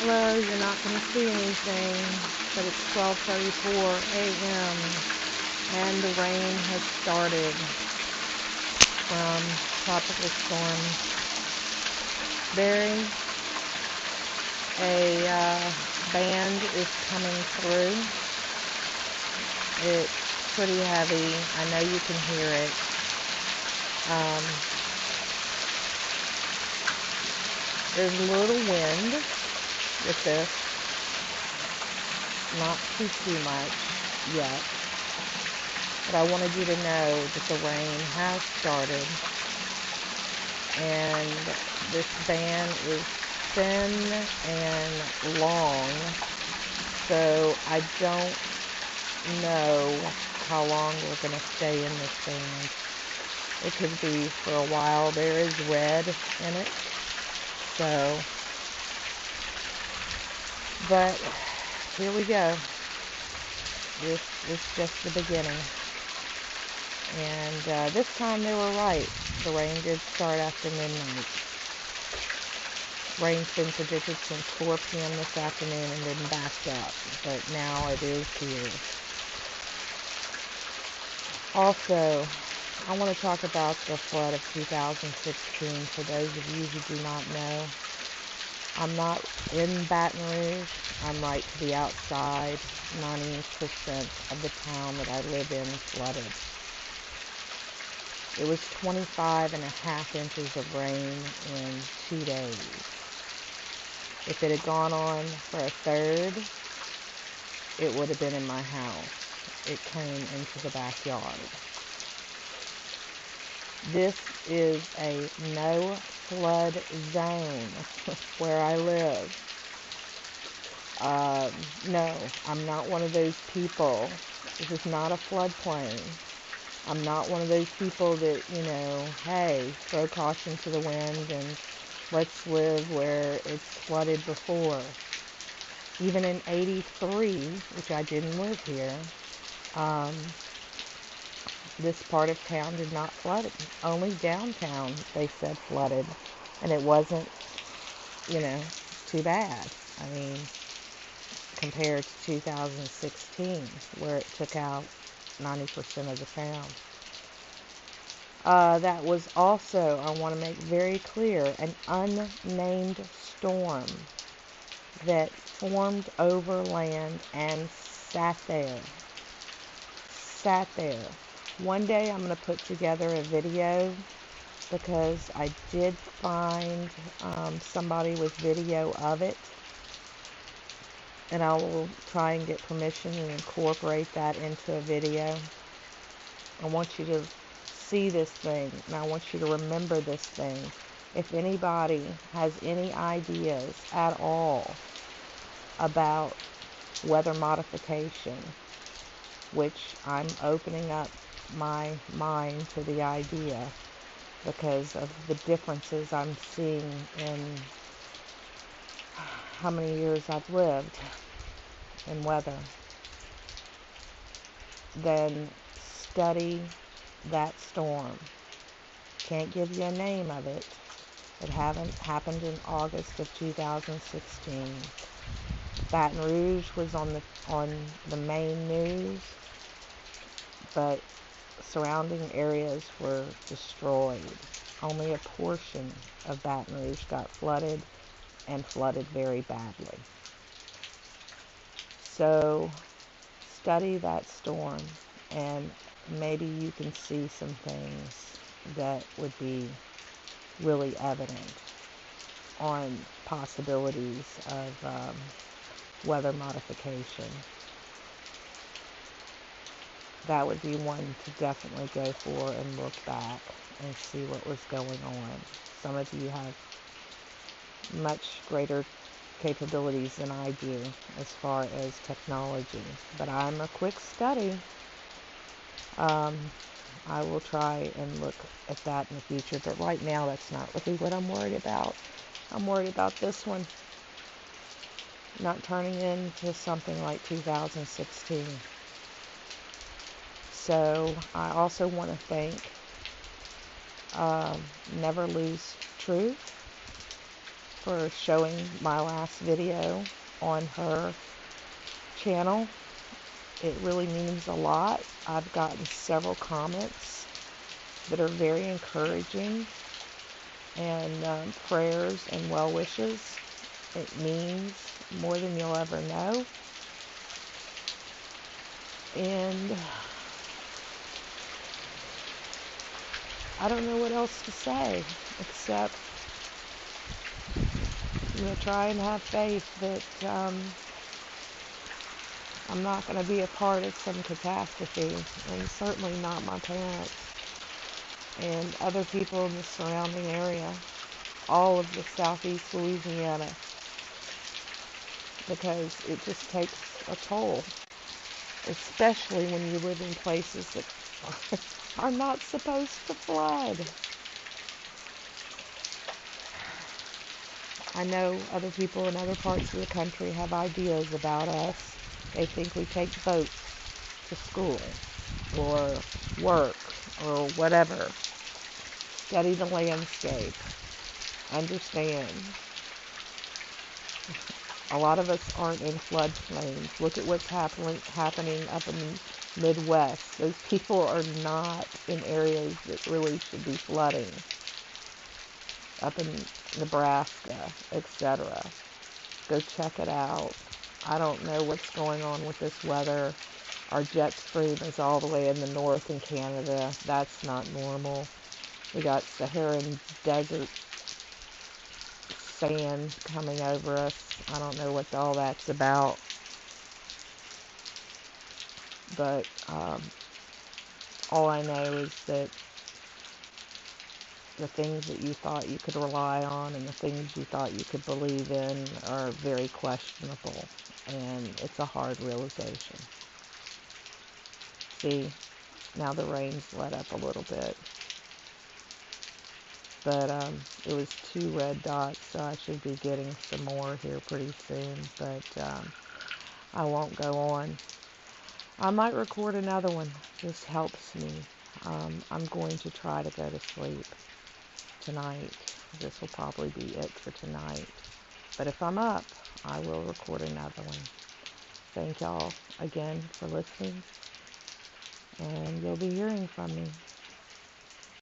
Hello, you're not going to see anything, but it's 12:34 a.m. and the rain has started from Tropical Storm Barry. A band is coming through. It's pretty heavy. I know you can hear it. There's a little wind with this. Not too much yet. But I wanted you to know that the rain has started. And this band is thin and long. So I don't know how long we're going to stay in this band. It could be for a while. There is red in it. So, but here we go. This is just the beginning. And this time they were right. The rain did start after midnight. Rain's been predicted since 4 p.m. this afternoon and then backed up. But now it is here. Also, I want to talk about the flood of 2016. For those of you who do not know, I'm not in Baton Rouge. I'm right to the outside. 90% of the town that I live in flooded. It was 25.5 inches of rain in 2 days. If it had gone on for a third, it would have been in my house. It came into the backyard. This is a no flood zone where I live. No, I'm not one of those people. This is not a floodplain. I'm not one of those people that, hey, throw caution to the wind and let's live where it's flooded before. Even in 83, which I didn't live here, this part of town did not flood. Only downtown, they said, flooded. And it wasn't, too bad. I mean, compared to 2016, where it took out 90% of the town. That was also, I want to make very clear, an unnamed storm that formed over land and sat there. One day I'm going to put together a video because I did find somebody with video of it. And I will try and get permission and incorporate that into a video. I want you to see this thing, and I want you to remember this thing. If anybody has any ideas at all about weather modification, which I'm opening up my mind to the idea because of the differences I'm seeing in how many years I've lived in weather, then study that storm. Can't give you a name of it. It happened in August of 2016. Baton Rouge was on the main news, but surrounding areas were destroyed. Only a portion of Baton Rouge got flooded, and flooded very badly. So study that storm, and maybe you can see some things that would be really evident on possibilities of weather modification. That would be one to definitely go for and look back and see what was going on. Some of you have much greater capabilities than I do as far as technology, but I'm a quick study. I will try and look at that in the future, but right now that's not really what I'm worried about. I'm worried about this one not turning into something like 2016. So I also want to thank NeverLosetruth for showing my last video on her channel. It really means a lot. I've gotten several comments that are very encouraging, and prayers and well wishes. It means more than you'll ever know. And I don't know what else to say, except I'm going to try and have faith that I'm not going to be a part of some catastrophe, and certainly not my parents and other people in the surrounding area, all of the southeast Louisiana, because it just takes a toll, especially when you live in places that are not supposed to flood. I know other people in other parts of the country have ideas about us. They think we take boats to school or work or whatever. Study the landscape. Understand. A lot of us aren't in floodplains. Look at what's happening up in the Midwest. Those people are not in areas that really should be flooding. Up in Nebraska, etc. Go check it out. I don't know what's going on with this weather. Our jet stream is all the way in the north in Canada. That's not normal. We got Saharan desert sand coming over us. I don't know what all that's about. But all I know is that the things that you thought you could rely on and the things you thought you could believe in are very questionable. And it's a hard realization. See, now the rain's let up a little bit. But it was 2 red dots, so I should be getting some more here pretty soon. But I won't go on. I might record another one. This helps me. I'm going to try to go to sleep tonight. This will probably be it for tonight. But if I'm up, I will record another one. Thank y'all again for listening, and you'll be hearing from me.